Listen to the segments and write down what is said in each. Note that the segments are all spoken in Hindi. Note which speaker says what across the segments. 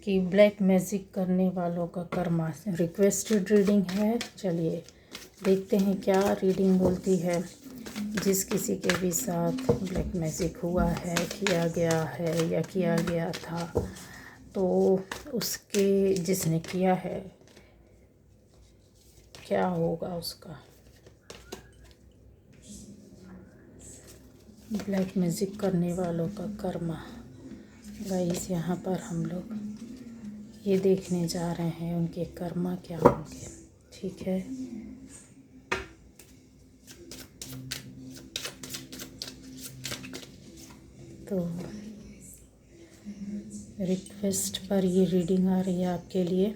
Speaker 1: कि ब्लैक मैजिक करने वालों का कर्मा। रिक्वेस्टेड रीडिंग है। चलिए देखते हैं क्या रीडिंग बोलती है। जिस किसी के भी साथ ब्लैक मैजिक हुआ है, किया गया है या किया गया था, तो उसके जिसने किया है क्या होगा उसका। ब्लैक मैजिक करने वालों का कर्मा। गाइस यहाँ पर हम लोग ये देखने जा रहे हैं उनके कर्मा क्या होंगे। ठीक है, तो रिक्वेस्ट पर ये रीडिंग आ रही है आपके लिए।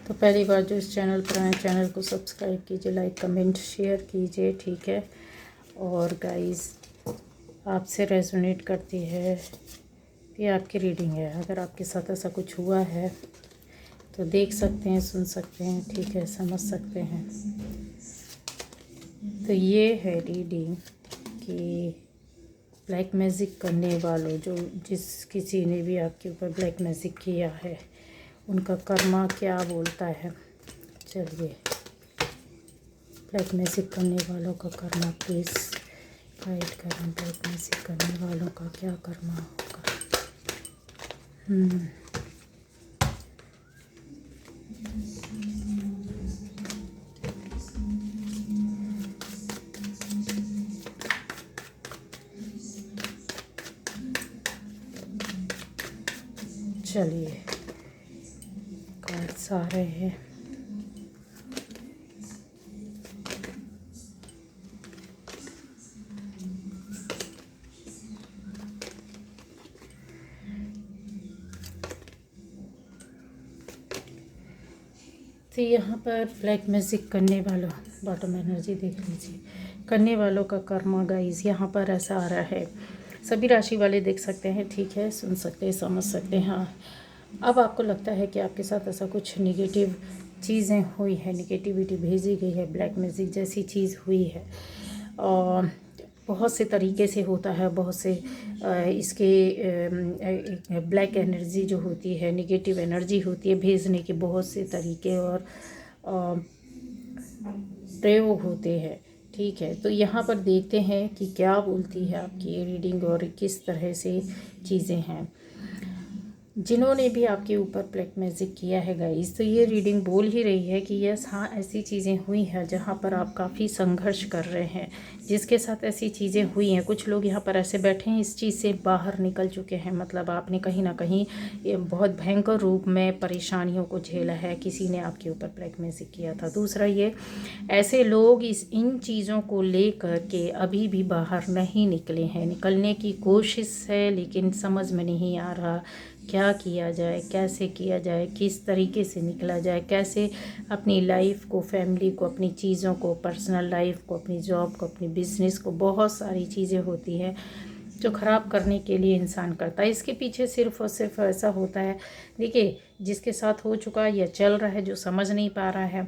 Speaker 1: तो पहली बार जो इस चैनल पर आए, चैनल को सब्सक्राइब कीजिए, लाइक कमेंट शेयर कीजिए। ठीक है, और गाइस आपसे रेजोनेट करती है, ये आपकी रीडिंग है। अगर आपके साथ ऐसा कुछ हुआ है तो देख सकते हैं, सुन सकते हैं, ठीक है, समझ सकते हैं। तो ये है रीडिंग कि ब्लैक मैजिक करने वालों, जो जिस किसी ने भी आपके ऊपर ब्लैक मैजिक किया है, उनका कर्मा क्या बोलता है। चलिए, ब्लैक मैजिक करने वालों का कर्मा प्लीज़ गाइड करें। ब्लैक मैजिक करने वालों का क्या कर्मा होगा। चलिए, कार्ड्स आ रहे हैं। तो यहाँ पर ब्लैक मैजिक करने वालों, बॉटम एनर्जी देख लीजिए, करने वालों का कर्मा गाइस यहाँ पर ऐसा आ रहा है। सभी राशि वाले देख सकते हैं, ठीक है, सुन सकते हैं, समझ सकते हैं। हाँ, अब आपको लगता है कि आपके साथ ऐसा कुछ निगेटिव चीज़ें हुई है, निगेटिविटी भेजी गई है, ब्लैक मैजिक जैसी चीज़ हुई है। और बहुत से तरीके से होता है, बहुत से इसके ब्लैक एनर्जी जो होती है, निगेटिव एनर्जी होती है, भेजने के बहुत से तरीके और प्रयोग होते हैं। ठीक है, तो यहाँ पर देखते हैं कि क्या बोलती है आपकी ये रीडिंग और किस तरह से चीज़ें हैं। जिन्होंने भी आपके ऊपर ब्लैक मैजिक किया है गाइस, तो ये रीडिंग बोल ही रही है कि यस, हाँ, ऐसी चीज़ें हुई हैं जहाँ पर आप काफ़ी संघर्ष कर रहे हैं। जिसके साथ ऐसी चीज़ें हुई हैं, कुछ लोग यहाँ पर ऐसे बैठे हैं, इस चीज़ से बाहर निकल चुके हैं। मतलब आपने कहीं ना कहीं ये बहुत भयंकर रूप में परेशानियों को झेला है, किसी ने आपके ऊपर ब्लैक मैजिक किया था। दूसरा, ये ऐसे लोग इन चीज़ों को लेकर के अभी भी बाहर नहीं निकले हैं, निकलने की कोशिश है, लेकिन समझ में नहीं आ रहा क्या किया जाए, कैसे किया जाए, किस तरीके से निकला जाए, कैसे अपनी लाइफ को, फैमिली को, अपनी चीज़ों को, पर्सनल लाइफ को, अपनी जॉब को, अपनी बिजनेस को, बहुत सारी चीज़ें होती हैं जो ख़राब करने के लिए इंसान करता है। इसके पीछे सिर्फ़ और सिर्फ ऐसा होता है, देखिए, जिसके साथ हो चुका या चल रहा है, जो समझ नहीं पा रहा है,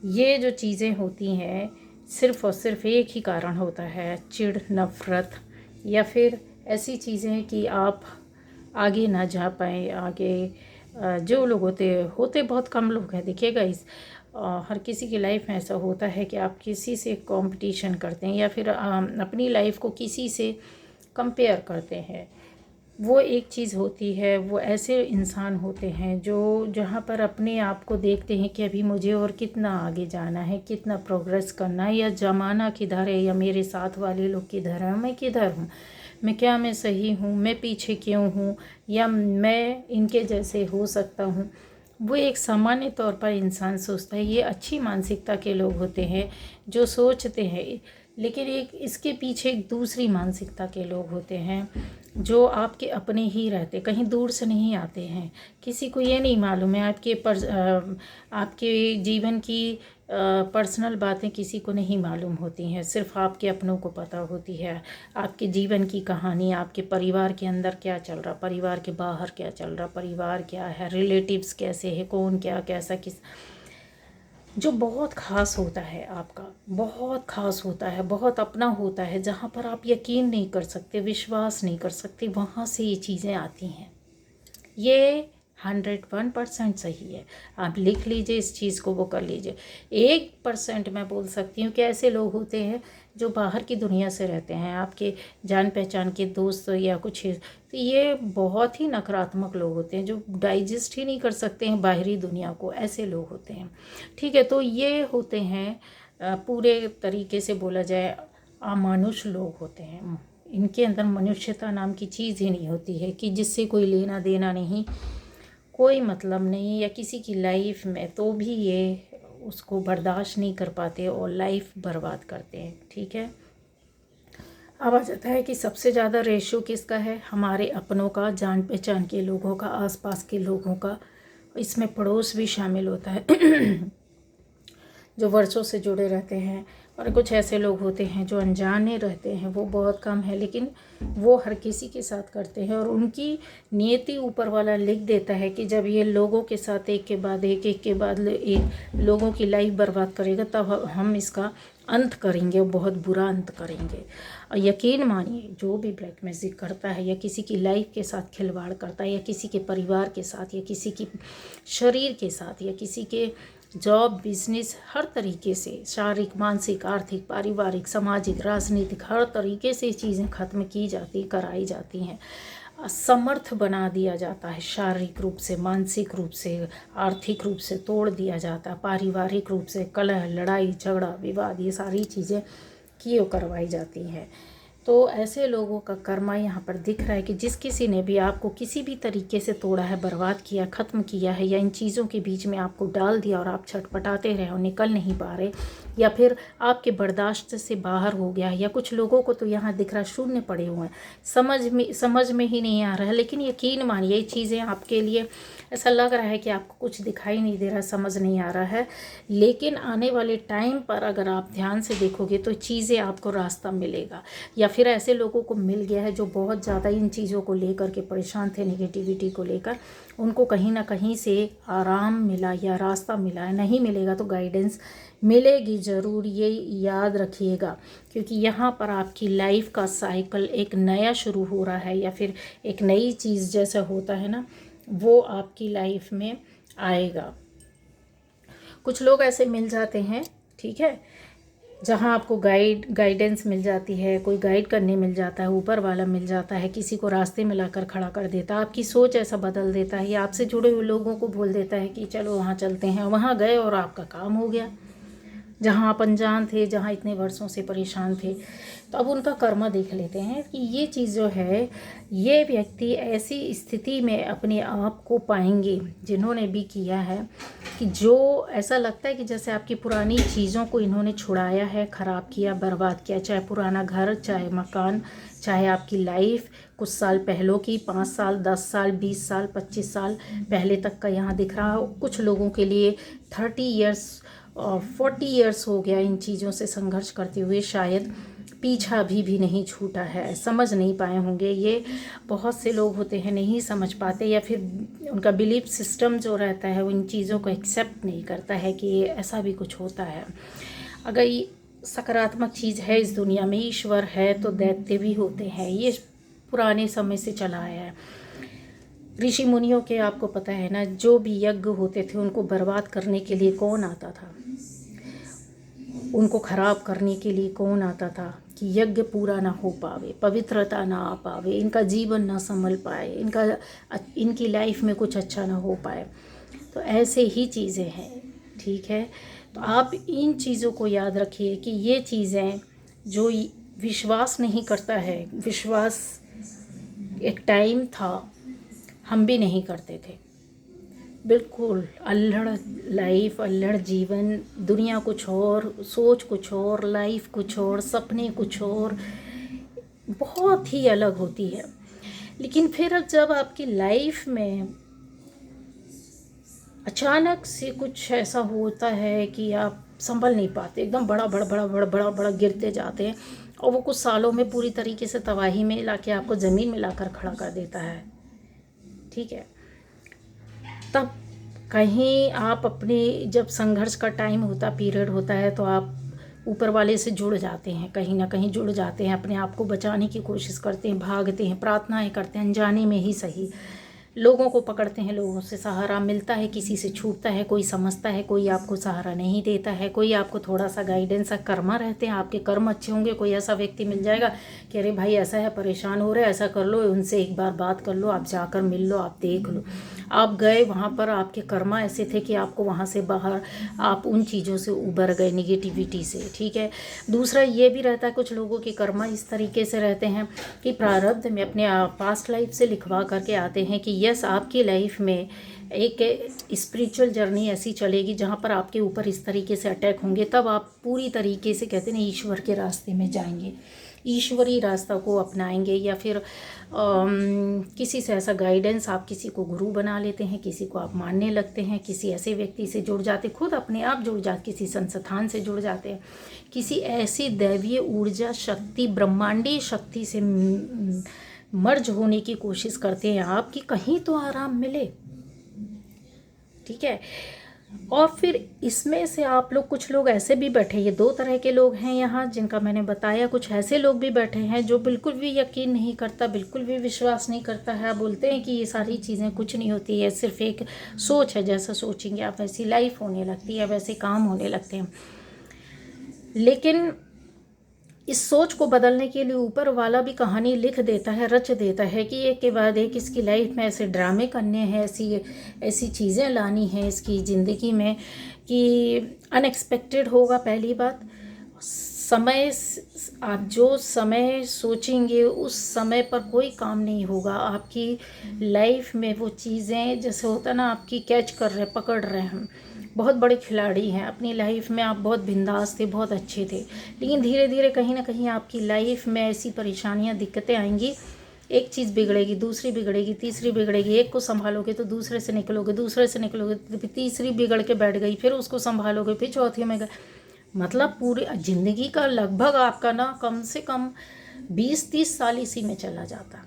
Speaker 1: ये जो चीज़ें होती हैं सिर्फ़ और सिर्फ एक ही कारण होता है, चिढ़, नफ़रत, या फिर ऐसी चीज़ें कि आप आगे ना जा पाए। आगे जो लोग होते बहुत कम लोग हैं। देखिएगा, हर किसी की लाइफ में ऐसा होता है कि आप किसी से कंपटीशन करते हैं या फिर अपनी लाइफ को किसी से कंपेयर करते हैं। वो एक चीज़ होती है, वो ऐसे इंसान होते हैं जो जहाँ पर अपने आप को देखते हैं कि अभी मुझे और कितना आगे जाना है, कितना प्रोग्रेस करना है, या ज़माना किधर है, या मेरे साथ वाले लोग किधर हैं, मैं किधर हूँ, मैं सही हूँ, मैं पीछे क्यों हूँ, या मैं इनके जैसे हो सकता हूँ। वो एक सामान्य तौर पर इंसान सोचता है। ये अच्छी मानसिकता के लोग होते हैं जो सोचते हैं लेकिन एक इसके पीछे एक दूसरी मानसिकता के लोग होते हैं जो आपके अपने ही रहते, कहीं दूर से नहीं आते हैं। किसी को ये नहीं मालूम है आपके जीवन की पर्सनल बातें किसी को नहीं मालूम होती हैं, सिर्फ आपके अपनों को पता होती है। आपके जीवन की कहानी, आपके परिवार के अंदर क्या चल रहा, परिवार के बाहर क्या चल रहा, परिवार क्या है, रिलेटिव्स कैसे है, कौन क्या कैसा किस, जो बहुत ख़ास होता है आपका, बहुत ख़ास होता है, बहुत अपना होता है, जहाँ पर आप यकीन नहीं कर सकते, विश्वास नहीं कर सकते, वहाँ से ये चीज़ें आती हैं। ये 101% सही है। आप लिख लीजिए इस चीज़ को, वो कर लीजिए। 1% मैं बोल सकती हूँ कि ऐसे लोग होते हैं जो बाहर की दुनिया से रहते हैं, आपके जान पहचान के दोस्त या कुछ, तो ये बहुत ही नकारात्मक लोग होते हैं जो डाइजेस्ट ही नहीं कर सकते हैं बाहरी दुनिया को, ऐसे लोग होते हैं। ठीक है, तो ये होते हैं पूरे तरीके से बोला जाए अमानुष लोग होते हैं। इनके अंदर मनुष्यता नाम की चीज़ ही नहीं होती है, कि जिससे कोई लेना देना नहीं, कोई मतलब नहीं, या किसी की लाइफ में तो भी ये उसको बर्दाश्त नहीं कर पाते और लाइफ बर्बाद करते हैं। ठीक है, अब आ जाता है कि सबसे ज़्यादा रेशो किसका है, हमारे अपनों का, जान पहचान के लोगों का, आसपास के लोगों का, इसमें पड़ोस भी शामिल होता है जो वर्षों से जुड़े रहते हैं। और कुछ ऐसे लोग होते हैं जो अनजाने रहते हैं, वो बहुत कम है, लेकिन वो हर किसी के साथ करते हैं, और उनकी नियति ऊपर वाला लिख देता है कि जब ये लोगों के साथ एक के बाद एक लोगों की लाइफ बर्बाद करेगा, तब हम इसका अंत करेंगे, और बहुत बुरा अंत करेंगे। और यकीन मानिए, जो भी ब्लैक मैजिक करता है या किसी की लाइफ के साथ खिलवाड़ करता है, या किसी के परिवार के साथ, या किसी की शरीर के साथ, या किसी के जॉब, बिजनेस, हर तरीके से, शारीरिक, मानसिक, आर्थिक, पारिवारिक, सामाजिक, राजनीतिक, हर तरीके से चीज़ें ख़त्म की जाती, कराई जाती हैं, असमर्थ बना दिया जाता है, शारीरिक रूप से, मानसिक रूप से, आर्थिक रूप से तोड़ दिया जाता है, पारिवारिक रूप से कलह, लड़ाई, झगड़ा, विवाद, ये सारी चीज़ें करवाई जाती हैं। तो ऐसे लोगों का कर्मा यहाँ पर दिख रहा है कि जिस किसी ने भी आपको किसी भी तरीके से तोड़ा है, बर्बाद किया, ख़त्म किया है, या इन चीज़ों के बीच में आपको डाल दिया और आप छटपटाते रहे और निकल नहीं पा रहे, या फिर आपके बर्दाश्त से बाहर हो गया, या कुछ लोगों को तो यहाँ दिख रहा शून्य पड़े हुए हैं, समझ में ही नहीं आ रहा है। लेकिन यकीन मानिए, ये चीज़ें आपके लिए ऐसा लग रहा है कि आपको कुछ दिखाई नहीं दे रहा, समझ नहीं आ रहा है, लेकिन आने वाले टाइम पर अगर आप ध्यान से देखोगे तो चीज़ें आपको रास्ता मिलेगा। या फिर ऐसे लोगों को मिल गया है जो बहुत ज़्यादा इन चीज़ों को लेकर के परेशान थे, नेगेटिविटी को लेकर, उनको कहीं ना कहीं से आराम मिला या रास्ता मिला है। नहीं मिलेगा तो गाइडेंस मिलेगी ज़रूर, ये याद रखिएगा, क्योंकि यहाँ पर आपकी लाइफ का साइकिल एक नया शुरू हो रहा है, या फिर एक नई चीज़ जैसा होता है ना, वो आपकी लाइफ में आएगा। कुछ लोग ऐसे मिल जाते हैं, ठीक है, जहाँ आपको गाइडेंस मिल जाती है, कोई गाइड करने मिल जाता है, ऊपर वाला मिल जाता है, किसी को रास्ते में लाकर खड़ा कर देता है, आपकी सोच ऐसा बदल देता है, या आपसे जुड़े हुए लोगों को बोल देता है कि चलो वहाँ चलते हैं, वहाँ गए और आपका काम हो गया। जहाँ आप अनजान थे, जहाँ इतने वर्षों से परेशान थे, तो अब उनका कर्मा देख लेते हैं कि ये चीज़ जो है, ये व्यक्ति ऐसी स्थिति में अपने आप को पाएंगे जिन्होंने भी किया है, कि जो ऐसा लगता है कि जैसे आपकी पुरानी चीज़ों को इन्होंने छुड़ाया है, ख़राब किया, बर्बाद किया, चाहे पुराना घर, चाहे मकान, चाहे आपकी लाइफ कुछ साल पहलों की, 5 साल, 10 साल, 20 साल, 25 साल पहले तक का यहाँ दिख रहा हो। कुछ लोगों के लिए 30 ईयर्स और 40 ईयर्स हो गया इन चीज़ों से संघर्ष करते हुए, शायद पीछा भी नहीं छूटा है, समझ नहीं पाए होंगे। ये बहुत से लोग होते हैं नहीं समझ पाते, या फिर उनका बिलीफ सिस्टम जो रहता है वो इन चीज़ों को एक्सेप्ट नहीं करता है कि ऐसा भी कुछ होता है। अगर ये सकारात्मक चीज़ है इस दुनिया में, ईश्वर है, तो दैत्य भी होते हैं, ये पुराने समय से चला आया है। ऋषि मुनियों के आपको पता है ना, जो भी यज्ञ होते थे उनको बर्बाद करने के लिए कौन आता था, उनको खराब करने के लिए कौन आता था, कि यज्ञ पूरा ना हो पावे, पवित्रता ना आ पावे, इनका जीवन ना संभल पाए, इनकी लाइफ में कुछ अच्छा ना हो पाए। तो ऐसे ही चीज़ें हैं, ठीक है। तो आप इन चीज़ों को याद रखिए कि ये चीज़ें जो विश्वास नहीं करता है, विश्वास एक टाइम था हम भी नहीं करते थे, बिल्कुल अल्हड़ लाइफ, अल्हड़ जीवन, दुनिया कुछ और, सोच कुछ और, लाइफ कुछ और, सपने कुछ और, बहुत ही अलग होती है। लेकिन फिर जब आपकी लाइफ में अचानक से कुछ ऐसा होता है कि आप संभल नहीं पाते, एकदम बड़ा बड़ा बड़ा बड़ा बड़ा बड़ा गिरते जाते हैं, और वो कुछ सालों में पूरी तरीके से तबाही में लाके आपको ज़मीन में लाकर खड़ा कर देता है, ठीक है। तब कहीं आप अपने, जब संघर्ष का टाइम होता, पीरियड होता है, तो आप ऊपर वाले से जुड़ जाते हैं, कहीं ना कहीं जुड़ जाते हैं, अपने आप को बचाने की कोशिश करते हैं, भागते हैं, प्रार्थनाएं करते हैं, अनजाने में ही सही, लोगों को पकड़ते हैं, लोगों से सहारा मिलता है, किसी से छूटता है, कोई समझता है, कोई आपको सहारा नहीं देता है, कोई आपको थोड़ा सा गाइडेंस, कर्मा रहते हैं, आपके कर्म अच्छे होंगे, कोई ऐसा व्यक्ति मिल जाएगा कि अरे भाई ऐसा है, परेशान हो रहे हैं, ऐसा कर लो, उनसे एक बार बात कर लो, आप जाकर मिल लो, आप देख लो, आप गए वहाँ पर, आपके कर्मा ऐसे थे कि आपको वहाँ से बाहर, आप उन चीज़ों से उबर गए, निगेटिविटी से, ठीक है। दूसरा ये भी रहता है, कुछ लोगों के कर्मा इस तरीके से रहते हैं कि प्रारब्ध में अपने पास्ट लाइफ से लिखवा करके आते हैं कि यस, आपकी लाइफ में एक स्पिरिचुअल जर्नी ऐसी चलेगी जहाँ पर आपके ऊपर इस तरीके से अटैक होंगे, तब आप पूरी तरीके से, कहते हैं, ईश्वर के रास्ते में जाएंगे, ईश्वरी रास्ता को अपनाएंगे, या फिर किसी से ऐसा गाइडेंस, आप किसी को गुरु बना लेते हैं, किसी को आप मानने लगते हैं, किसी ऐसे व्यक्ति से जुड़ जाते, खुद अपने आप जुड़ जाते, किसी संस्थान से जुड़ जाते हैं, किसी ऐसी दैवीय ऊर्जा शक्ति, ब्रह्मांडीय शक्ति से मर्ज होने की कोशिश करते हैं आप, कि कहीं तो आराम मिले, ठीक है। और फिर इसमें से आप लोग, कुछ लोग ऐसे भी बैठे, ये दो तरह के लोग हैं यहाँ जिनका मैंने बताया, कुछ ऐसे लोग भी बैठे हैं जो बिल्कुल भी यकीन नहीं करता, बिल्कुल भी विश्वास नहीं करता है, बोलते हैं कि ये सारी चीज़ें कुछ नहीं होती है, सिर्फ एक सोच है, जैसा सोचेंगे आप वैसी लाइफ होने लगती है, वैसे काम होने लगते हैं। लेकिन इस सोच को बदलने के लिए ऊपर वाला भी कहानी लिख देता है, रच देता है कि एक के बाद एक इसकी लाइफ में ऐसे ड्रामे करने हैं, ऐसी चीज़ें लानी हैं इसकी ज़िंदगी में कि अनएक्सपेक्टेड होगा। पहली बात, समय, आप जो समय सोचेंगे उस समय पर कोई काम नहीं होगा आपकी लाइफ में। वो चीज़ें जैसे होता ना, आपकी कैच कर रहे, पकड़ रहे हैं। हम बहुत बड़े खिलाड़ी हैं, अपनी लाइफ में आप बहुत बिंदास थे, बहुत अच्छे थे, लेकिन धीरे धीरे कहीं ना कहीं आपकी लाइफ में ऐसी परेशानियां, दिक्कतें आएंगी, एक चीज़ बिगड़ेगी, दूसरी बिगड़ेगी, तीसरी बिगड़ेगी, एक को संभालोगे तो दूसरे से निकलोगे, दूसरे से निकलोगे तो तीसरी बिगड़ के बैठ गई, फिर उसको संभालोगे, फिर चौथी में गए, मतलब पूरी ज़िंदगी का लगभग आपका ना कम से कम 20-30 साल इसी में चला जाता।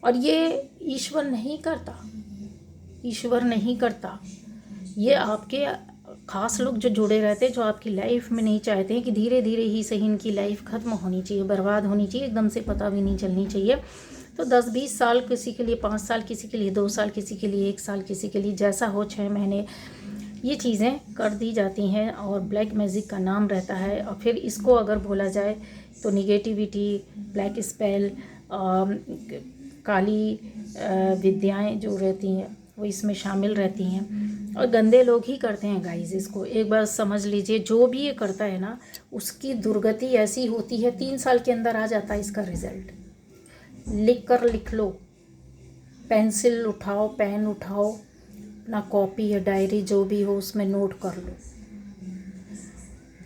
Speaker 1: और ये ईश्वर नहीं करता, ईश्वर नहीं करता, ये आपके खास लोग जो जुड़े रहते हैं, जो आपकी लाइफ में नहीं चाहते हैं कि धीरे धीरे ही सही इनकी लाइफ ख़त्म होनी चाहिए, बर्बाद होनी चाहिए, एकदम से पता भी नहीं चलनी चाहिए। तो 10-20 साल किसी के लिए, 5 साल किसी के लिए, 2 साल किसी के लिए, 1 साल किसी के लिए, जैसा हो, 6 महीने, ये चीज़ें कर दी जाती हैं और ब्लैक मैजिक का नाम रहता है। और फिर इसको अगर बोला जाए तो निगेटिविटी, ब्लैक स्पेल, काली विद्याएं जो रहती हैं वो इसमें शामिल रहती हैं, और गंदे लोग ही करते हैं गाइस इसको। एक बार समझ लीजिए, जो भी ये करता है ना, उसकी दुर्गति ऐसी होती है, 3 साल के अंदर आ जाता है इसका रिजल्ट। लिख लो, पेंसिल उठाओ, पेन उठाओ, अपना कॉपी या डायरी जो भी हो उसमें नोट कर लो।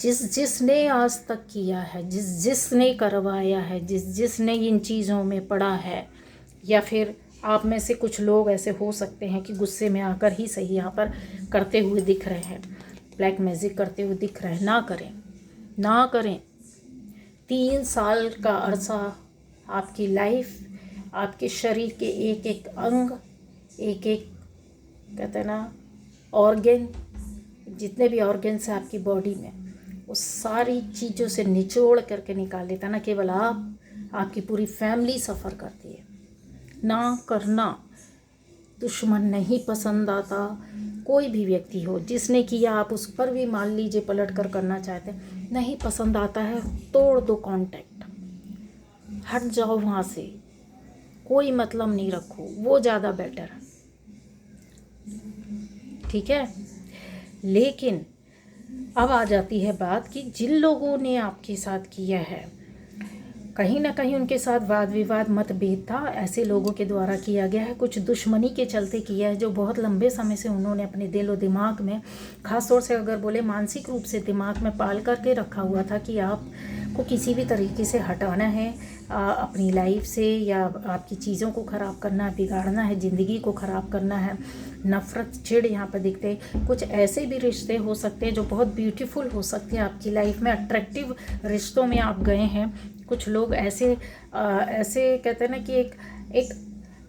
Speaker 1: जिसने आज तक किया है, जिसने करवाया है, जिसने इन चीज़ों में पड़ा है, या फिर आप में से कुछ लोग ऐसे हो सकते हैं कि गुस्से में आकर ही सही यहाँ पर करते हुए दिख रहे हैं, ब्लैक मैजिक करते हुए दिख रहे हैं। ना करें, ना करें। 3 साल का अरसा आपकी लाइफ, आपके शरीर के एक एक अंग, एक एक, कहते हैं ना, ऑर्गन, जितने भी ऑर्गन्स हैं आपकी बॉडी में, वो सारी चीज़ों से निचोड़ करके निकाल देता। ना केवल आप, आपकी पूरी फैमिली सफ़र करती है। ना करना। दुश्मन नहीं पसंद आता, कोई भी व्यक्ति हो जिसने किया, आप उस पर भी मान लीजिए पलट कर करना चाहते हैं, नहीं पसंद आता है, तोड़ दो कांटेक्ट, हट जाओ वहाँ से, कोई मतलब नहीं रखो, वो ज़्यादा बेटर है, ठीक है। लेकिन अब आ जाती है बात कि जिन लोगों ने आपके साथ किया है कहीं ना कहीं उनके साथ वाद विवाद मतभेद था, ऐसे लोगों के द्वारा किया गया है, कुछ दुश्मनी के चलते किया है, जो बहुत लंबे समय से उन्होंने अपने दिल और दिमाग में, ख़ास तौर से अगर बोले मानसिक रूप से दिमाग में पाल करके रखा हुआ था कि आपको किसी भी तरीके से हटाना है अपनी लाइफ से, या आपकी चीज़ों को ख़राब करना, बिगाड़ना है, ज़िंदगी को ख़राब करना है। नफ़रत, चिढ़ यहाँ पर दिखते हैं। कुछ ऐसे भी रिश्ते हो सकते हैं जो बहुत ब्यूटीफुल हो सकते हैं आपकी लाइफ में, अट्रैक्टिव रिश्तों में आप गए हैं। कुछ लोग ऐसे कहते हैं ना कि एक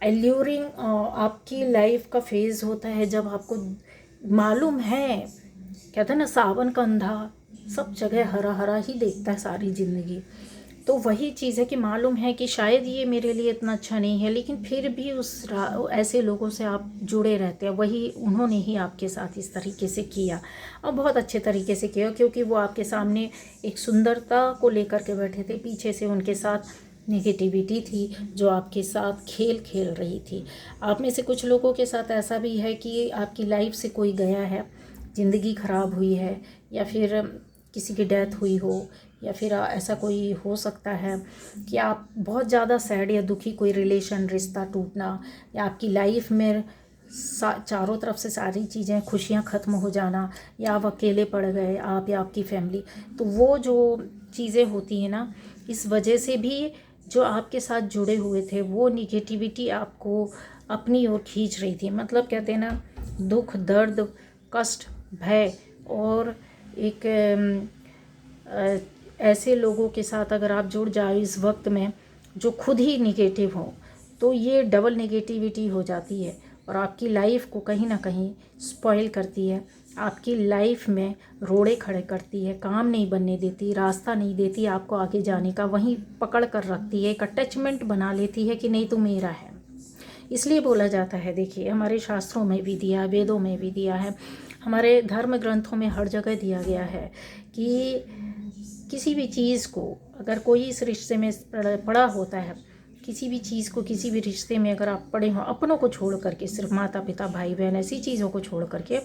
Speaker 1: एल्यूरिंग आपकी लाइफ का फेज़ होता है जब आपको मालूम है, कहते हैं ना सावन का अंधा सब जगह हरा हरा ही देखता है सारी ज़िंदगी। तो वही चीज़ है कि मालूम है कि शायद ये मेरे लिए इतना अच्छा नहीं है, लेकिन फिर भी ऐसे लोगों से आप जुड़े रहते हैं। वही उन्होंने ही आपके साथ इस तरीके से किया, और बहुत अच्छे तरीके से किया, क्योंकि वो आपके सामने एक सुंदरता को लेकर के बैठे थे, पीछे से उनके साथ नेगेटिविटी थी जो आपके साथ खेल रही थी। आप में से कुछ लोगों के साथ ऐसा भी है कि आपकी लाइफ से कोई गया है, ज़िंदगी ख़राब हुई है, या फिर किसी की डेथ हुई हो, या फिर ऐसा कोई हो सकता है कि आप बहुत ज़्यादा सैड या दुखी, कोई रिलेशन, रिश्ता टूटना, या आपकी लाइफ में चारों तरफ से सारी चीज़ें, खुशियाँ ख़त्म हो जाना, या आप अकेले पड़ गए, आप या आपकी फैमिली। तो वो जो चीज़ें होती हैं ना, इस वजह से भी जो आपके साथ जुड़े हुए थे वो निगेटिविटी आपको अपनी ओर खींच रही थी। मतलब कहते हैं ना, दुख, दर्द, कष्ट, भय, और एक ऐसे लोगों के साथ अगर आप जुड़ जाओ इस वक्त में जो खुद ही निगेटिव हो, तो ये डबल नेगेटिविटी हो जाती है और आपकी लाइफ को कहीं ना कहीं स्पॉइल करती है, आपकी लाइफ में रोड़े खड़े करती है, काम नहीं बनने देती, रास्ता नहीं देती आपको आगे जाने का, वहीं पकड़ कर रखती है, एक अटैचमेंट बना लेती है कि नहीं तो मेरा है। इसलिए बोला जाता है, देखिए हमारे शास्त्रों में भी दिया, वेदों में भी दिया है, हमारे धर्म ग्रंथों में हर जगह दिया गया है कि किसी भी चीज़ को अगर कोई इस रिश्ते में पड़ा होता है, किसी भी चीज़ को, किसी भी रिश्ते में अगर आप पड़े हों, अपनों को छोड़ करके, सिर्फ माता पिता भाई बहन ऐसी चीज़ों को छोड़ करके,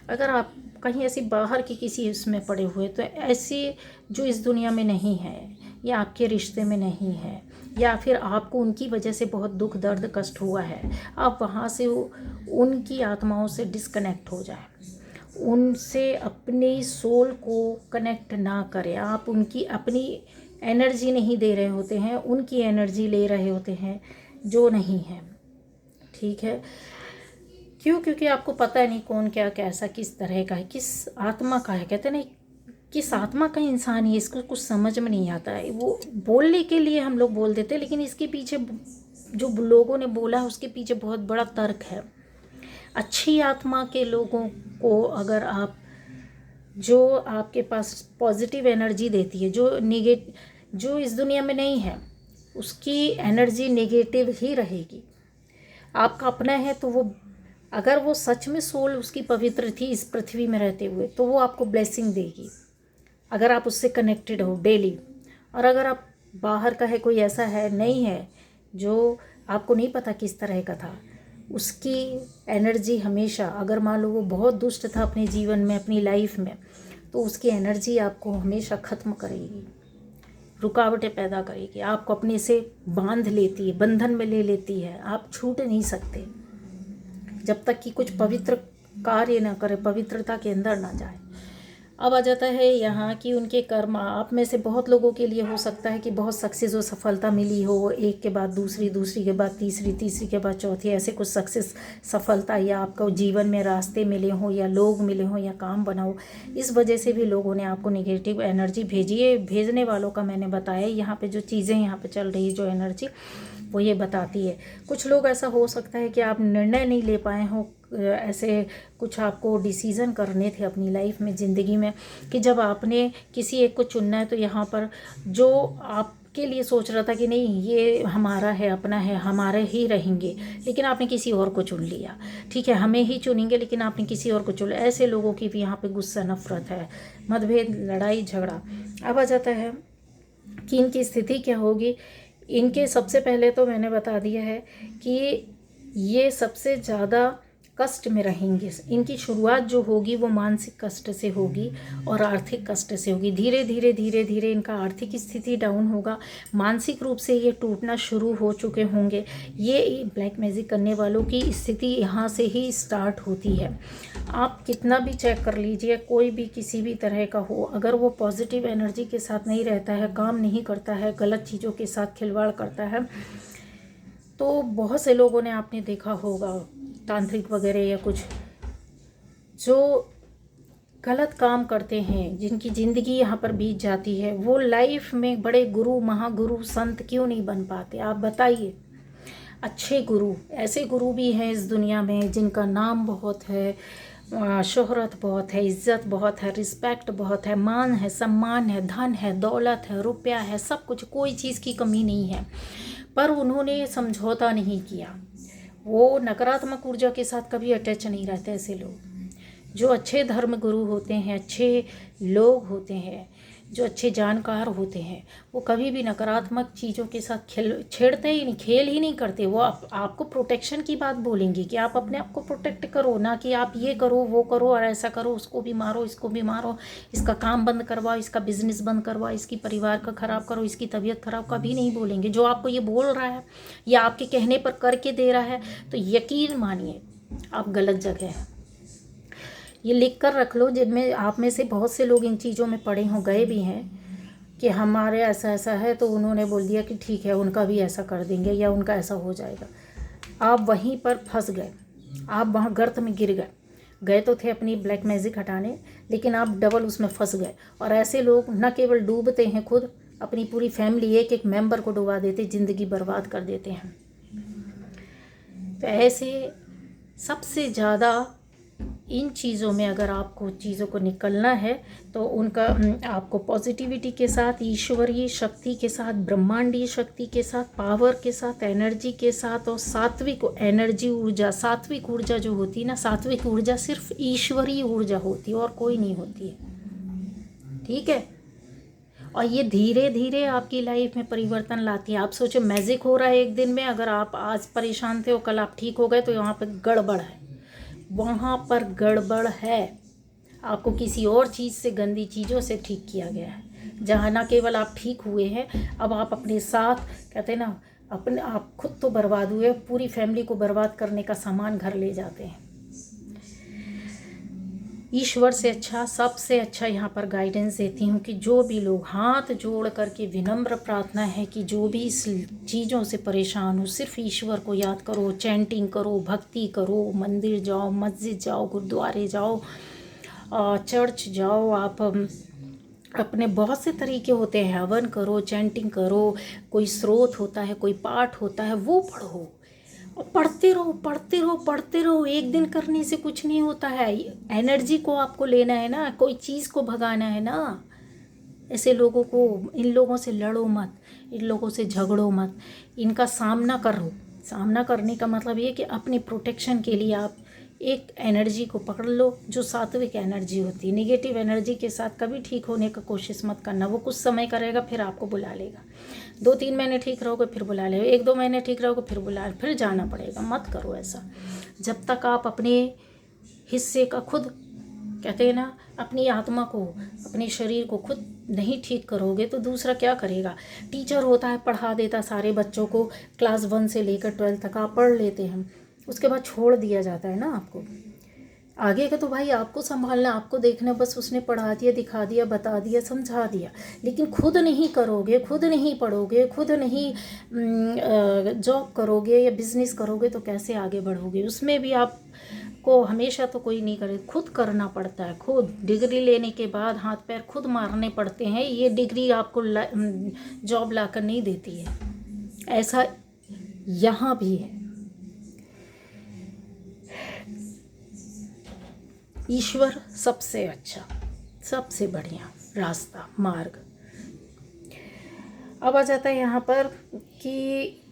Speaker 1: अगर आप कहीं ऐसी बाहर की किसी इसमें पड़े हुए, तो ऐसी जो इस दुनिया में नहीं है, या आपके रिश्ते में नहीं है, या फिर आपको उनकी वजह से बहुत दुख, दर्द, कष्ट हुआ है, आप वहाँ से उनकी आत्माओं से डिस्कनेक्ट हो जाए, उनसे अपनी सोल को कनेक्ट ना करें। आप उनकी अपनी एनर्जी नहीं दे रहे होते हैं, उनकी एनर्जी ले रहे होते हैं जो नहीं है। ठीक है, क्यों? क्योंकि आपको पता नहीं कौन क्या कैसा किस तरह का है, किस आत्मा का है, कहते नहीं किस आत्मा का इंसान है, इसको कुछ समझ में नहीं आता है। वो बोलने के लिए हम लोग बोल देते हैं, लेकिन इसके पीछे जो लोगों ने बोला है उसके पीछे बहुत बड़ा तर्क है। अच्छी आत्मा के लोगों को अगर आप, जो आपके पास पॉजिटिव एनर्जी देती है, जो इस दुनिया में नहीं है, उसकी एनर्जी नेगेटिव ही रहेगी। आपका अपना है तो वो, अगर वो सच में सोल उसकी पवित्र थी इस पृथ्वी में रहते हुए, तो वो आपको ब्लेसिंग देगी अगर आप उससे कनेक्टेड हो डेली। और अगर आप बाहर का है, कोई ऐसा है नहीं है जो आपको नहीं पता किस तरह का था, उसकी एनर्जी हमेशा, अगर मान लो वो बहुत दुष्ट था अपने जीवन में, अपनी लाइफ में, तो उसकी एनर्जी आपको हमेशा ख़त्म करेगी, रुकावटें पैदा करेगी, आपको अपने से बांध लेती है, बंधन में ले लेती है। आप छूट नहीं सकते जब तक कि कुछ पवित्र कार्य ना करे, पवित्रता के अंदर ना जाए। अब आ जाता है यहाँ कि उनके कर्म। आप में से बहुत लोगों के लिए हो सकता है कि बहुत सक्सेस और सफलता मिली हो, एक के बाद दूसरी, दूसरी के बाद तीसरी, तीसरी के बाद चौथी, ऐसे कुछ सक्सेस, सफलता, या आपको जीवन में रास्ते मिले हों, या लोग मिले हों, या काम बना हो। इस वजह से भी लोगों ने आपको नेगेटिव एनर्जी भेजी है। भेजने वालों का मैंने बताया यहाँ पर जो चीज़ें यहाँ पर चल रही, जो एनर्जी वो ये बताती है। कुछ लोग ऐसा हो सकता है कि आप निर्णय नहीं ले पाए हों, ऐसे कुछ आपको डिसीज़न करने थे अपनी लाइफ में, ज़िंदगी में, कि जब आपने किसी एक को चुनना है तो यहाँ पर जो आपके लिए सोच रहा था कि नहीं ये हमारा है, अपना है, हमारे ही रहेंगे, लेकिन आपने किसी और को चुन लिया। ठीक है, हमें ही चुनेंगे, लेकिन आपने किसी और को चुन लिया। ऐसे लोगों की भी यहाँ पे गुस्सा, नफरत है, मतभेद, लड़ाई झगड़ा। अब आ जाता है कि इनकी स्थिति क्या होगी। इनके सबसे पहले तो मैंने बता दिया है कि ये सबसे ज़्यादा कष्ट में रहेंगे। इनकी शुरुआत जो होगी वो मानसिक कष्ट से होगी और आर्थिक कष्ट से होगी। धीरे धीरे धीरे धीरे इनका आर्थिक स्थिति डाउन होगा, मानसिक रूप से ये टूटना शुरू हो चुके होंगे। ये ब्लैक मैजिक करने वालों की स्थिति यहाँ से ही स्टार्ट होती है। आप कितना भी चेक कर लीजिए, कोई भी किसी भी तरह का हो, अगर वो पॉजिटिव एनर्जी के साथ नहीं रहता है, काम नहीं करता है, गलत चीज़ों के साथ खिलवाड़ करता है, तो बहुत से लोगों ने आपने देखा होगा तांत्रिक वगैरह या कुछ जो गलत काम करते हैं, जिनकी ज़िंदगी यहाँ पर बीत जाती है, वो लाइफ में बड़े गुरु, महागुरु, संत क्यों नहीं बन पाते? आप बताइए। अच्छे गुरु, ऐसे गुरु भी हैं इस दुनिया में जिनका नाम बहुत है, शोहरत बहुत है, इज़्ज़त बहुत है, रिस्पेक्ट बहुत है, मान है, सम्मान है, धन है, दौलत है, रुपया है, सब कुछ, कोई चीज़ की कमी नहीं है, पर उन्होंने समझौता नहीं किया। वो नकारात्मक ऊर्जा के साथ कभी अटैच नहीं रहते। ऐसे लोग जो अच्छे धर्म गुरु होते हैं, अच्छे लोग होते हैं, जो अच्छे जानकार होते हैं, वो कभी भी नकारात्मक चीज़ों के साथ छेड़ते ही नहीं, खेल ही नहीं करते। वो आपको प्रोटेक्शन की बात बोलेंगे कि आप अपने आप को प्रोटेक्ट करो, ना कि आप ये करो वो करो और ऐसा करो, उसको भी मारो, इसको भी मारो, इसका काम बंद करवाओ, इसका बिजनेस बंद करवाओ, इसकी परिवार का ख़राब करो, इसकी तबीयत ख़राब, कभी नहीं बोलेंगे। जो आपको ये बोल रहा है या आपके कहने पर करके दे रहा है, तो यकीन मानिए आप गलत जगह हैं। ये लिख कर रख लो, जिनमें आप में से बहुत से लोग इन चीज़ों में पड़े हो गए भी हैं कि हमारे ऐसा ऐसा है, तो उन्होंने बोल दिया कि ठीक है उनका भी ऐसा कर देंगे या उनका ऐसा हो जाएगा। आप वहीं पर फंस गए, आप वहाँ गर्त में गिर गए तो थे अपनी ब्लैक मैजिक हटाने, लेकिन आप डबल उसमें फंस गए। और ऐसे लोग न केवल डूबते हैं खुद, अपनी पूरी फैमिली, एक एक मेंबर को डुबा देते, ज़िंदगी बर्बाद कर देते हैं। तो ऐसे सबसे ज़्यादा इन चीज़ों में अगर आपको चीज़ों को निकलना है तो उनका आपको पॉजिटिविटी के साथ, ईश्वरीय शक्ति के साथ, ब्रह्मांडीय शक्ति के साथ, पावर के साथ, एनर्जी के साथ और सात्विक एनर्जी, ऊर्जा, सात्विक ऊर्जा जो होती है ना, सात्विक ऊर्जा सिर्फ ईश्वरीय ऊर्जा होती है और कोई नहीं होती है। ठीक है? और ये धीरे धीरे आपकी लाइफ में परिवर्तन लाती है। आप सोचो मैजिक हो रहा है एक दिन में, अगर आप आज परेशान थे और कल आप ठीक हो गए, तो यहाँ पर गड़बड़ है, वहाँ पर गड़बड़ है। आपको किसी और चीज़ से, गंदी चीज़ों से ठीक किया गया है, जहाँ ना केवल आप ठीक हुए हैं, अब आप अपने साथ, कहते हैं ना, अपने आप खुद तो बर्बाद हुए, पूरी फैमिली को बर्बाद करने का सामान घर ले जाते हैं। ईश्वर से अच्छा, सबसे अच्छा यहाँ पर गाइडेंस देती हूँ कि जो भी लोग, हाथ जोड़ करके विनम्र प्रार्थना है कि जो भी इस चीज़ों से परेशान हो, सिर्फ ईश्वर को याद करो, चैंटिंग करो, भक्ति करो, मंदिर जाओ, मस्जिद जाओ, गुरुद्वारे जाओ, चर्च जाओ, आप अपने बहुत से तरीके होते हैं, हवन करो, चैंटिंग करो, कोई स्रोत होता है, कोई पाठ होता है, वो पढ़ो और पढ़ते रहो, पढ़ते रहो, पढ़ते रहो। एक दिन करने से कुछ नहीं होता है। एनर्जी को आपको लेना है ना, कोई चीज़ को भगाना है ना। ऐसे लोगों को, इन लोगों से लड़ो मत, इन लोगों से झगड़ो मत, इनका सामना करो। सामना करने का मतलब ये कि अपने प्रोटेक्शन के लिए आप एक एनर्जी को पकड़ लो जो सात्विक एनर्जी होती है। निगेटिव एनर्जी के साथ कभी ठीक होने का कोशिश मत करना। वो कुछ समय करेगा, फिर आपको बुला लेगा। 2-3 महीने ठीक रहोगे, फिर बुला लेगा। 1-2 महीने ठीक रहोगे, फिर फिर जाना पड़ेगा। मत करो ऐसा। जब तक आप अपने हिस्से का खुद, कहते हैं ना, अपनी आत्मा को, अपने शरीर को खुद नहीं ठीक करोगे तो दूसरा क्या करेगा? टीचर होता है, पढ़ा देता सारे बच्चों को, क्लास 1 से लेकर 12 तक आप पढ़ लेते हैं, उसके बाद छोड़ दिया जाता है ना आपको। आगे का तो भाई आपको संभालना, आपको देखना, बस उसने पढ़ा दिया, दिखा दिया, बता दिया, समझा दिया। लेकिन खुद नहीं करोगे, खुद नहीं पढ़ोगे, खुद नहीं जॉब करोगे या बिजनेस करोगे तो कैसे आगे बढ़ोगे? उसमें भी आपको हमेशा तो कोई नहीं करे, खुद करना पड़ता है। खुद डिग्री लेने के बाद हाथ पैर खुद मारने पड़ते हैं। ये डिग्री आपको जॉब लाकर नहीं देती है। ऐसा यहाँ भी है। ईश्वर सबसे अच्छा, सबसे बढ़िया रास्ता, मार्ग। अब आ जाता है यहाँ पर कि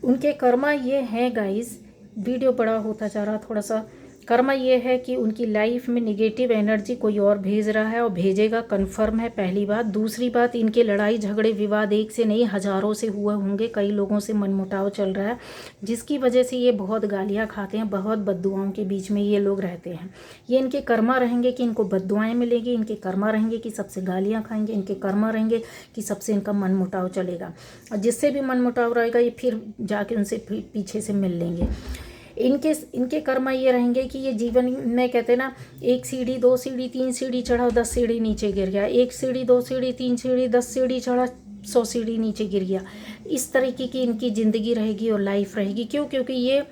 Speaker 1: उनके कर्मा ये हैं गाइस। वीडियो बड़ा होता जा रहा, थोड़ा सा कर्मा ये है कि उनकी लाइफ में निगेटिव एनर्जी कोई और भेज रहा है और भेजेगा, कंफर्म है, पहली बात। दूसरी बात, इनके लड़ाई झगड़े विवाद एक से नहीं हज़ारों से हुए होंगे, कई लोगों से मनमुटाव चल रहा है, जिसकी वजह से ये बहुत गालियाँ खाते हैं, बहुत बद्दुआओं के बीच में ये लोग रहते हैं। ये इनके कर्मा रहेंगे कि इनको बद्दुआएँ मिलेंगी, इनके कर्मा रहेंगे कि सबसे गालियाँ खाएंगे, इनके कर्मा रहेंगे कि सबसे इनका मनमुटाव चलेगा, और जिससे भी मनमुटाव रहेगा ये फिर जाके उनसे पीछे से मिल लेंगे। इनके कर्म ये रहेंगे कि ये जीवन में कहते हैं ना, 1 सीढ़ी 2 सीढ़ी 3 सीढ़ी चढ़ा 10 सीढ़ी नीचे गिर गया, 1 सीढ़ी 2 सीढ़ी 3 सीढ़ी 10 सीढ़ी चढ़ा 100 सीढ़ी नीचे गिर गया। इस तरीके की इनकी ज़िंदगी रहेगी और लाइफ रहेगी। क्यों? क्योंकि ये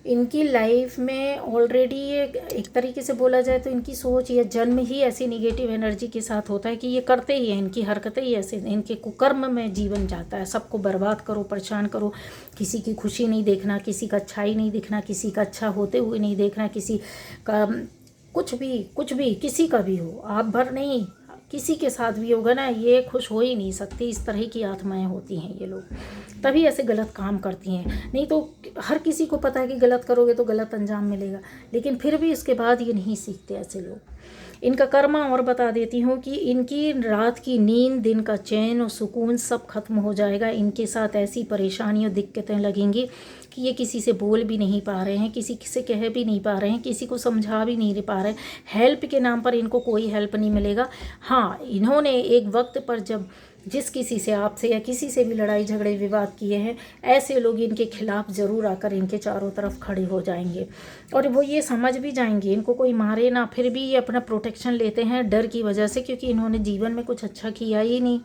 Speaker 1: इनकी लाइफ में ऑलरेडी ये एक तरीके से बोला जाए तो इनकी सोच या जन्म ही ऐसी निगेटिव एनर्जी के साथ होता है कि ये करते ही हैं, इनकी हरकतें ही ऐसे, इनके कुकर्म में जीवन जाता है। सबको बर्बाद करो, परेशान करो, किसी की खुशी नहीं देखना, किसी का अच्छाई नहीं दिखना, किसी का अच्छा होते हुए नहीं देखना, किसी का कुछ भी किसी का भी हो, आप भर नहीं, किसी के साथ भी होगा ना, ये खुश हो ही नहीं सकती। इस तरह की आत्माएं होती हैं ये लोग, तभी ऐसे गलत काम करती हैं। नहीं तो हर किसी को पता है कि गलत करोगे तो गलत अंजाम मिलेगा, लेकिन फिर भी उसके बाद ये नहीं सीखते ऐसे लोग। इनका कर्मा और बता देती हूँ कि इनकी रात की नींद, दिन का चैन और सुकून सब खत्म हो जाएगा। इनके साथ ऐसी परेशानी और दिक्कतें लगेंगी कि ये किसी से बोल भी नहीं पा रहे हैं, किसी से कह भी नहीं पा रहे हैं, किसी को समझा भी नहीं पा रहे हैं। हेल्प के नाम पर इनको कोई हेल्प नहीं मिलेगा। हाँ, इन्होंने एक वक्त पर जब जिस किसी से, आपसे या किसी से भी लड़ाई झगड़े विवाद किए हैं, ऐसे लोग इनके खिलाफ ज़रूर आकर इनके चारों तरफ खड़े हो जाएंगे, और वो ये समझ भी जाएंगे इनको कोई मारे ना, फिर भी ये अपना प्रोटेक्शन लेते हैं डर की वजह से, क्योंकि इन्होंने जीवन में कुछ अच्छा किया ही नहीं,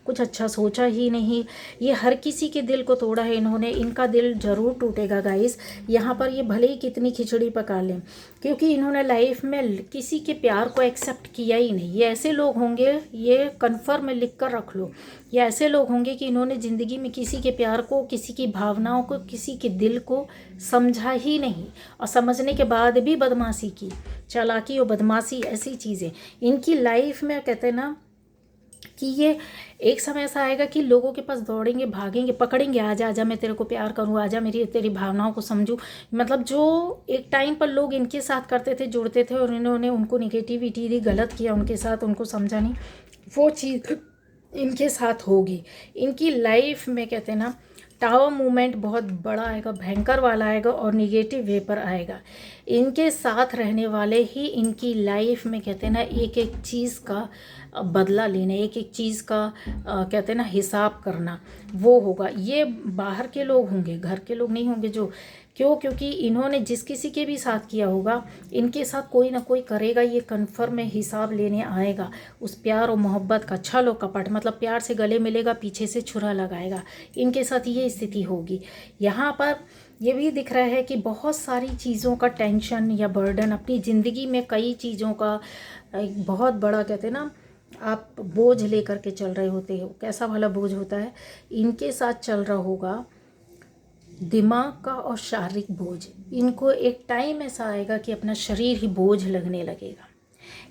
Speaker 1: कुछ अच्छा सोचा ही नहीं। ये हर किसी के दिल को तोड़ा है इन्होंने, इनका दिल ज़रूर टूटेगा गाइस। यहाँ पर ये भले ही कितनी खिचड़ी पका लें, क्योंकि इन्होंने लाइफ में किसी के प्यार को एक्सेप्ट किया ही नहीं। ये ऐसे लोग होंगे, ये कन्फर्म में लिख कर रख लो, ये ऐसे लोग होंगे कि इन्होंने ज़िंदगी में किसी के प्यार को, किसी की भावनाओं को, किसी के दिल को समझा ही नहीं, और समझने के बाद भी बदमाशी की, चालाकी और बदमाशी ऐसी चीज़ें इनकी लाइफ में, कहते हैं ना कि ये एक समय ऐसा आएगा कि लोगों के पास दौड़ेंगे, भागेंगे, पकड़ेंगे, आजा आजा मैं तेरे को प्यार करूँ, आजा तेरी भावनाओं को समझूँ। मतलब जो एक टाइम पर लोग इनके साथ करते थे, जुड़ते थे, और इन्होंने उनको निगेटिविटी दी, गलत किया उनके साथ, उनको समझा नहीं, वो चीज़ इनके साथ होगी। इनकी लाइफ में कहते हैं ना, टावर मूवमेंट बहुत बड़ा आएगा, भयंकर वाला आएगा, और निगेटिव वे पर आएगा। इनके साथ रहने वाले ही इनकी लाइफ में कहते हैं ना, एक एक चीज़ का बदला लेना, एक एक चीज़ का कहते हैं ना हिसाब करना, वो होगा। ये बाहर के लोग होंगे, घर के लोग नहीं होंगे जो, क्यों? क्योंकि इन्होंने जिस किसी के भी साथ किया होगा, इनके साथ कोई ना कोई करेगा, ये कन्फर्म में हिसाब लेने आएगा उस प्यार और मोहब्बत का। छल और कपट, मतलब प्यार से गले मिलेगा, पीछे से छुरा लगाएगा, इनके साथ ये स्थिति होगी। यहाँ पर ये भी दिख रहा है कि बहुत सारी चीज़ों का टेंशन या बर्डन अपनी ज़िंदगी में, कई चीज़ों का एक बहुत बड़ा कहते हैं ना, आप बोझ लेकर के चल रहे होते हो। कैसा वाला बोझ होता है? इनके साथ चल रहा होगा दिमाग का और शारीरिक बोझ। इनको एक टाइम ऐसा आएगा कि अपना शरीर ही बोझ लगने लगेगा,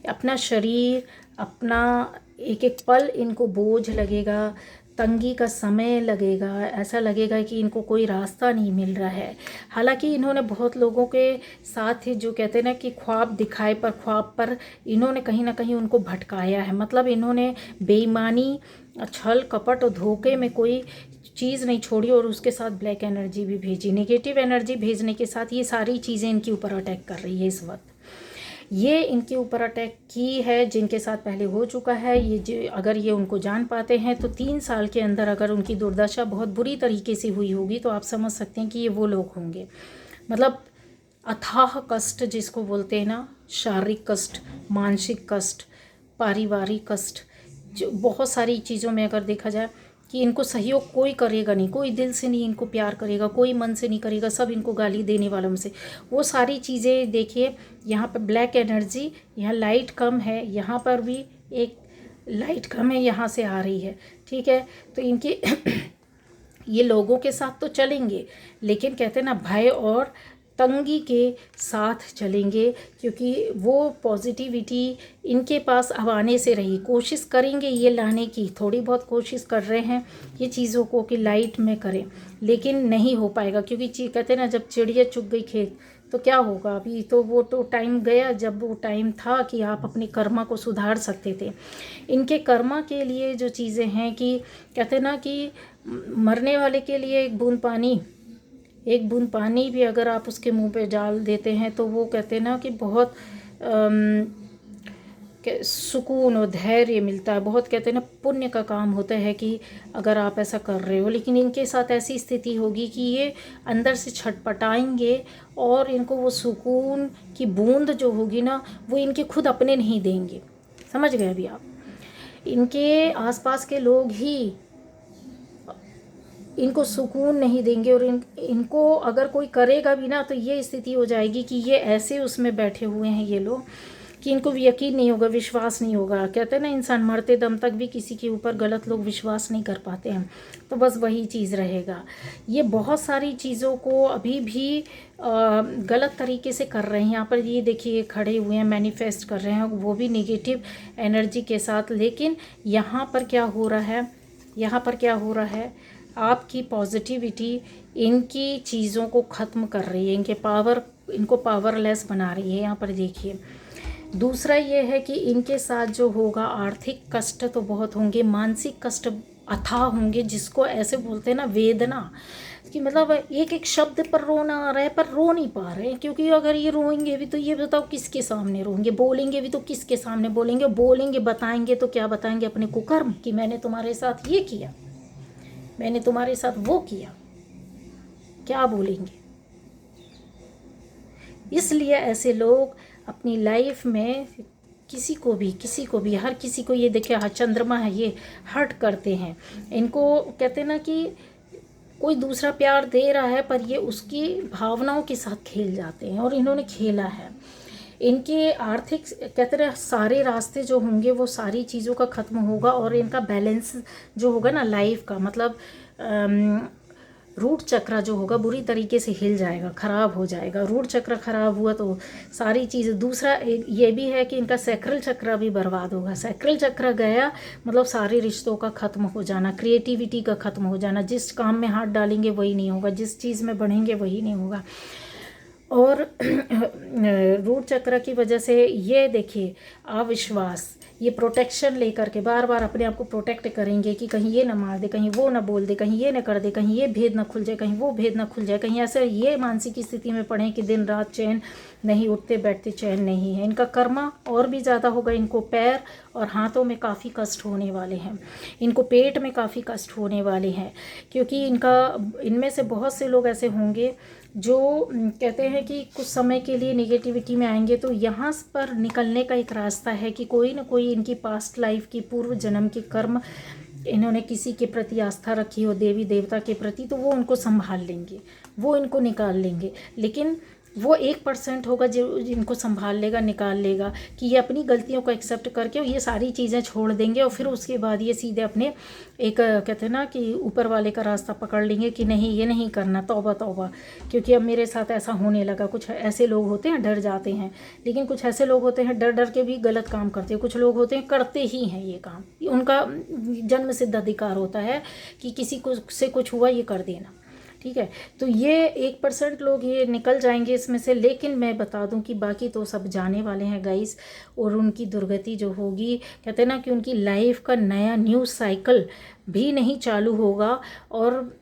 Speaker 1: अपना शरीर, अपना एक एक पल इनको बोझ लगेगा, तंगी का समय लगेगा, ऐसा लगेगा कि इनको कोई रास्ता नहीं मिल रहा है। हालांकि इन्होंने बहुत लोगों के साथ ही जो कहते हैं ना कि ख्वाब दिखाए, पर ख्वाब पर इन्होंने कहीं ना कहीं उनको भटकाया है। मतलब इन्होंने बेईमानी, छल कपट और धोखे में कोई चीज़ नहीं छोड़ी, और उसके साथ ब्लैक एनर्जी भी भेजी, नेगेटिव एनर्जी भेजने के साथ ये सारी चीज़ें इनके ऊपर अटैक कर रही है इस वक्त। ये इनके ऊपर अटैक की है जिनके साथ पहले हो चुका है। ये जो अगर ये उनको जान पाते हैं तो 3 साल के अंदर अगर उनकी दुर्दशा बहुत बुरी तरीके से हुई होगी तो आप समझ सकते हैं कि ये वो लोग होंगे। मतलब अथाह कष्ट जिसको बोलते हैं ना, शारीरिक कष्ट, मानसिक कष्ट, पारिवारिक कष्ट, जो बहुत सारी चीज़ों में अगर देखा जाए कि इनको सहयोग कोई करेगा नहीं, कोई दिल से नहीं इनको प्यार करेगा, कोई मन से नहीं करेगा, सब इनको गाली देने वालों से। वो सारी चीज़ें देखिए, यहाँ पर ब्लैक एनर्जी, यहाँ लाइट कम है, यहाँ पर भी एक लाइट कम है, यहाँ से आ रही है, ठीक है। तो इनके ये लोगों के साथ तो चलेंगे, लेकिन कहते हैं ना भय और तंगी के साथ चलेंगे, क्योंकि वो पॉजिटिविटी इनके पास अब आने से रही। कोशिश करेंगे ये लाने की, थोड़ी बहुत कोशिश कर रहे हैं ये चीज़ों को कि लाइट में करें, लेकिन नहीं हो पाएगा, क्योंकि कहते हैं ना जब चिड़िया चुग गई खेत तो क्या होगा? अभी तो वो तो टाइम गया जब वो टाइम था कि आप अपने कर्मा को सुधार सकते थे। इनके कर्मा के लिए जो चीज़ें हैं कि कहते हैं ना कि मरने वाले के लिए एक बूंद पानी भी अगर आप उसके मुंह पे डाल देते हैं तो वो कहते हैं ना कि बहुत सुकून और धैर्य मिलता है। बहुत कहते हैं ना पुण्य का काम होता है कि अगर आप ऐसा कर रहे हो। लेकिन इनके साथ ऐसी स्थिति होगी कि ये अंदर से छटपटाएंगे और इनको वो सुकून की बूंद जो होगी ना वो इनके खुद अपने नहीं देंगे। समझ गए अभी आप? इनके आसपास के लोग ही इनको सुकून नहीं देंगे और इनको अगर कोई करेगा भी ना तो ये स्थिति हो जाएगी कि ये ऐसे उसमें बैठे हुए हैं ये लोग कि इनको यकीन नहीं होगा, विश्वास नहीं होगा। कहते हैं ना इंसान मरते दम तक भी किसी के ऊपर गलत लोग विश्वास नहीं कर पाते हैं, तो बस वही चीज़ रहेगा। ये बहुत सारी चीज़ों को अभी भी गलत तरीके से कर रहे हैं। यहाँ पर ये देखिए खड़े हुए हैं, मैनिफेस्ट कर रहे हैं, वो भी नेगेटिव एनर्जी के साथ। लेकिन यहाँ पर क्या हो रहा है, आपकी पॉजिटिविटी इनकी चीज़ों को ख़त्म कर रही है, इनको पावरलेस बना रही है। यहाँ पर देखिए दूसरा ये है कि इनके साथ जो होगा आर्थिक कष्ट तो बहुत होंगे, मानसिक कष्ट अथाह होंगे, जिसको ऐसे बोलते हैं ना वेदना, कि मतलब एक एक शब्द पर रोना आ रहा है पर रो नहीं पा रहे हैं। क्योंकि अगर ये रोएंगे भी तो ये बताओ किसके सामने रोएंगे, बोलेंगे भी तो किसके सामने बोलेंगे, बताएंगे तो क्या बताएंगे? अपने कुकर्म कि मैंने तुम्हारे साथ ये किया, मैंने तुम्हारे साथ वो किया, क्या बोलेंगे? इसलिए ऐसे लोग अपनी लाइफ में किसी को भी हर किसी को, ये देखिए चंद्रमा है, ये हर्ट करते हैं। इनको कहते हैं ना कि कोई दूसरा प्यार दे रहा है पर ये उसकी भावनाओं के साथ खेल जाते हैं और इन्होंने खेला है। इनके आर्थिक कहते हैं सारे रास्ते जो होंगे वो सारी चीज़ों का ख़त्म होगा और इनका बैलेंस जो होगा ना लाइफ का, मतलब रूट चक्र जो होगा बुरी तरीके से हिल जाएगा, ख़राब हो जाएगा। रूट चक्र ख़राब हुआ तो सारी चीज़। दूसरा ये भी है कि इनका सैक्रल चक्र भी बर्बाद होगा। सैक्रल चक्र गया मतलब सारे रिश्तों का ख़त्म हो जाना, क्रिएटिविटी का ख़त्म हो जाना। जिस काम में हाथ डालेंगे वही नहीं होगा, जिस चीज़ में बढ़ेंगे वही नहीं होगा। और रूट चक्र की वजह से ये देखिए अविश्वास, ये प्रोटेक्शन लेकर के बार बार अपने आप को प्रोटेक्ट करेंगे कि कहीं ये ना मार दे, कहीं वो ना बोल दे, कहीं ये ना कर दे, कहीं ये भेद ना खुल जाए, कहीं वो भेद ना खुल जाए, कहीं ऐसे ये मानसिक स्थिति में पड़े कि दिन रात चैन नहीं, उठते बैठते चैन नहीं है। इनका कर्मा और भी ज़्यादा होगा। इनको पैर और हाथों में काफ़ी कष्ट होने वाले हैं, इनको पेट में काफ़ी कष्ट होने वाले हैं। क्योंकि इनमें से बहुत से लोग ऐसे होंगे जो कहते हैं कि कुछ समय के लिए नेगेटिविटी में आएंगे, तो यहाँ पर निकलने का एक रास्ता है कि कोई ना कोई इनकी पास्ट लाइफ की, पूर्व जन्म के कर्म, इन्होंने किसी के प्रति आस्था रखी हो, देवी देवता के प्रति, तो वो उनको संभाल लेंगे, वो इनको निकाल लेंगे। लेकिन वो 1% होगा जो इनको संभाल लेगा, निकाल लेगा, कि ये अपनी गलतियों को एक्सेप्ट करके ये सारी चीज़ें छोड़ देंगे और फिर उसके बाद ये सीधे अपने एक कहते हैं ना कि ऊपर वाले का रास्ता पकड़ लेंगे कि नहीं ये नहीं करना, तौबा तौबा, क्योंकि अब मेरे साथ ऐसा होने लगा। कुछ ऐसे लोग होते हैं डर जाते हैं, लेकिन कुछ ऐसे लोग होते हैं डर डर के भी गलत काम करते हैं। कुछ लोग होते हैं करते ही हैं ये काम, उनका जन्म सिद्ध अधिकार होता है कि किसी को से कुछ हुआ ये कर देना, ठीक है। तो ये 1% लोग ये निकल जाएंगे इसमें से। लेकिन मैं बता दूं कि बाकी तो सब जाने वाले हैं गाइस, और उनकी दुर्गति जो होगी, कहते हैं ना कि उनकी लाइफ का नया न्यू साइकिल भी नहीं चालू होगा। और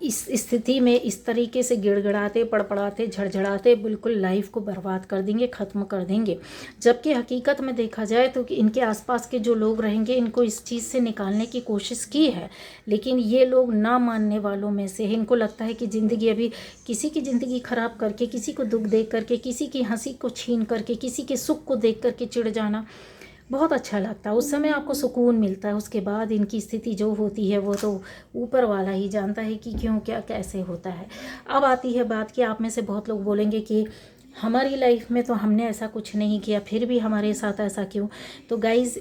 Speaker 1: इस स्थिति में इस तरीके से गिड़गिड़ाते, पड़पड़ाते, झड़झड़ाते बिल्कुल लाइफ को बर्बाद कर देंगे, ख़त्म कर देंगे। जबकि हकीकत में देखा जाए तो कि इनके आसपास के जो लोग रहेंगे इनको इस चीज़ से निकालने की कोशिश की है, लेकिन ये लोग ना मानने वालों में से। इनको लगता है कि ज़िंदगी, अभी किसी की ज़िंदगी ख़राब करके, किसी को दुख देख करके, किसी की हंसी को छीन करके, किसी के सुख को देख करके चिढ़ जाना बहुत अच्छा लगता है। उस समय आपको सुकून मिलता है, उसके बाद इनकी स्थिति जो होती है वो तो ऊपर वाला ही जानता है कि क्यों, क्या, कैसे होता है। अब आती है बात कि आप में से बहुत लोग बोलेंगे कि हमारी लाइफ में तो हमने ऐसा कुछ नहीं किया, फिर भी हमारे साथ ऐसा क्यों? तो गाइज़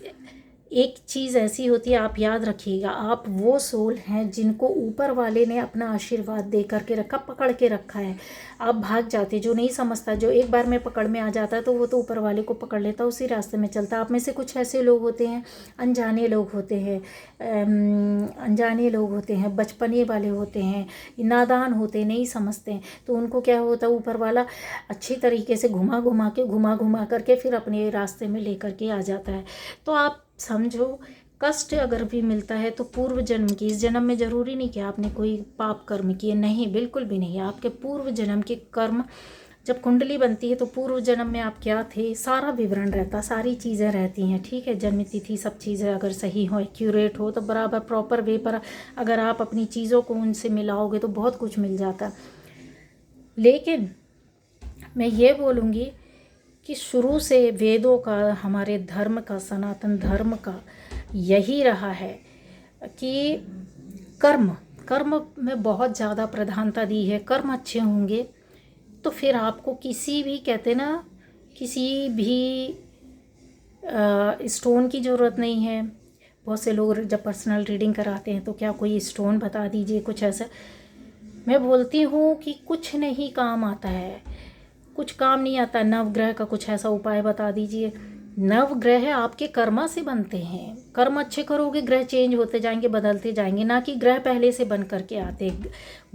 Speaker 1: एक चीज़ ऐसी होती है, आप याद रखिएगा, आप वो सोल हैं जिनको ऊपर वाले ने अपना आशीर्वाद दे करके रखा, पकड़ के रखा है। आप भाग जाते, जो नहीं समझता, जो एक बार में पकड़ में आ जाता है तो वो तो ऊपर वाले को पकड़ लेता, उसी रास्ते में चलता। आप में से कुछ ऐसे लोग होते हैं, अनजाने लोग होते हैं, अनजाने लोग होते हैं, बचपने वाले होते हैं, नादान होते, नहीं समझते हैं, तो उनको क्या होता है, ऊपर वाला अच्छी तरीके से घुमा घुमा करके फिर अपने रास्ते में लेकर के आ जाता है। तो आप समझो, कष्ट अगर भी मिलता है तो पूर्व जन्म की, इस जन्म में ज़रूरी नहीं कि आपने कोई पाप कर्म किए, नहीं, बिल्कुल भी नहीं। आपके पूर्व जन्म के कर्म, जब कुंडली बनती है तो पूर्व जन्म में आप क्या थे, सारा विवरण रहता, सारी चीज़ें रहती हैं, ठीक है। जन्म तिथि सब चीज़ें अगर सही हो, एक्यूरेट हो, तो बराबर प्रॉपर वे पर अगर आप अपनी चीज़ों को उनसे मिलाओगे तो बहुत कुछ मिल जाता। लेकिन मैं ये बोलूँगी कि शुरू से वेदों का, हमारे धर्म का, सनातन धर्म का यही रहा है कि कर्म में बहुत ज़्यादा प्रधानता दी है। कर्म अच्छे होंगे तो फिर आपको किसी भी, कहते ना, किसी भी स्टोन की ज़रूरत नहीं है। बहुत से लोग जब पर्सनल रीडिंग कराते हैं तो क्या कोई स्टोन बता दीजिए, कुछ ऐसा। मैं बोलती हूँ कि कुछ नहीं काम आता है, कुछ काम नहीं आता। नवग्रह का कुछ ऐसा उपाय बता दीजिए। नवग्रह आपके कर्मा से बनते हैं, कर्म अच्छे करोगे ग्रह चेंज होते जाएंगे, बदलते जाएंगे, ना कि ग्रह पहले से बन करके आते।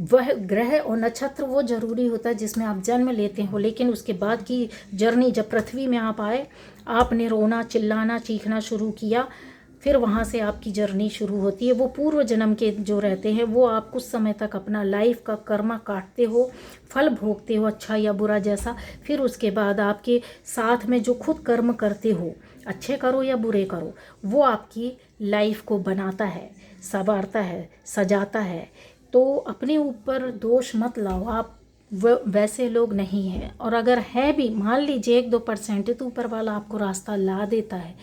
Speaker 1: वह ग्रह और नक्षत्र वो ज़रूरी होता है जिसमें आप जन्म लेते हो, लेकिन उसके बाद की जर्नी, जब पृथ्वी में आप आए, आपने रोना, चिल्लाना, चीखना शुरू किया, फिर वहाँ से आपकी जर्नी शुरू होती है। वो पूर्व जन्म के जो रहते हैं वो आप कुछ समय तक अपना लाइफ का कर्मा काटते हो, फल भोगते हो, अच्छा या बुरा जैसा। फिर उसके बाद आपके साथ में जो खुद कर्म करते हो, अच्छे करो या बुरे करो, वो आपकी लाइफ को बनाता है, संवारता है, सजाता है। तो अपने ऊपर दोष मत लाओ, आप वैसे लोग नहीं हैं। और अगर है भी, मान लीजिए 1-2% है, तो ऊपर वाला आपको रास्ता ला देता है,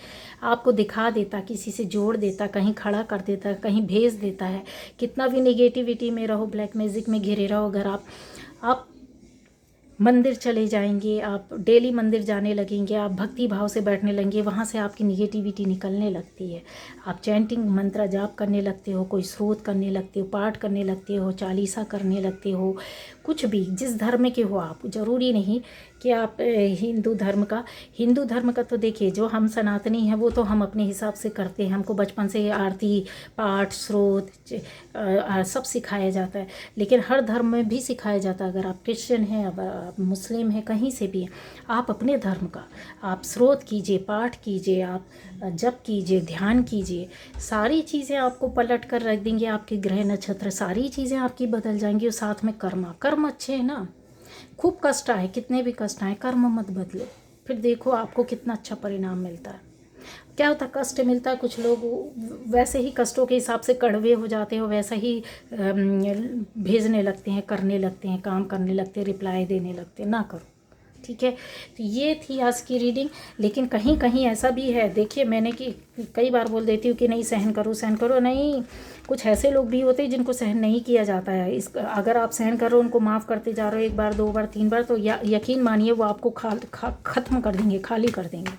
Speaker 1: आपको दिखा देता, किसी से जोड़ देता, कहीं खड़ा कर देता, कहीं भेज देता है। कितना भी नेगेटिविटी में रहो, ब्लैक मैजिक में घिरे रहो, अगर आप मंदिर चले जाएंगे, आप डेली मंदिर जाने लगेंगे, आप भक्ति भाव से बैठने लगेंगे, वहाँ से आपकी निगेटिविटी निकलने लगती है। आप चैंटिंग मंत्र जाप करने लगते हो, कोई स्रोत करने लगते हो, पाठ करने लगते हो, चालीसा करने लगते हो, कुछ भी जिस धर्म के हो आप, ज़रूरी नहीं कि आप हिंदू धर्म का तो देखिए, जो हम सनातनी हैं वो तो हम अपने हिसाब से करते हैं। हमको बचपन से आरती, पाठ, स्रोत सब सिखाया जाता है, लेकिन हर धर्म में भी सिखाया जाता है। अगर आप क्रिश्चियन हैं, अगर आप मुस्लिम हैं, कहीं से भी आप अपने धर्म का आप स्रोत कीजिए, पाठ कीजिए, आप जप कीजिए, ध्यान कीजिए, सारी चीज़ें आपको पलट कर रख देंगे। आपके ग्रह नक्षत्र, सारी चीज़ें आपकी बदल जाएंगी। और साथ में कर्म अच्छे हैं ना, खूब कष्ट आए, कितने भी कष्ट आए, कर्म मत बदलो, फिर देखो आपको कितना अच्छा परिणाम मिलता है। क्या होता है, कष्ट मिलता है, कुछ लोग वैसे ही कष्टों के हिसाब से कड़वे हो जाते हैं, वैसा ही भेजने लगते हैं, करने लगते हैं, काम करने लगते हैं, रिप्लाई देने लगते हैं। ना करो, ठीक है। तो ये थी आज की रीडिंग। लेकिन कहीं कहीं ऐसा भी है, देखिए, मैंने कि कई बार बोल देती हूँ कि नहीं, सहन करो, नहीं, कुछ ऐसे लोग भी होते हैं जिनको सहन नहीं किया जाता है। अगर आप सहन कर रहे हो, उनको माफ़ करते जा रहे हो, 1 बार 2 बार 3 बार, तो यकीन मानिए वो आपको ख़त्म कर देंगे, खाली कर देंगे।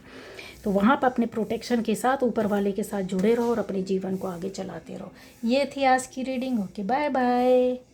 Speaker 1: तो वहाँ पर अपने प्रोटेक्शन के साथ, ऊपर वाले के साथ जुड़े रहो और अपने जीवन को आगे चलाते रहो। ये थी आज की रीडिंग। Okay, bye bye.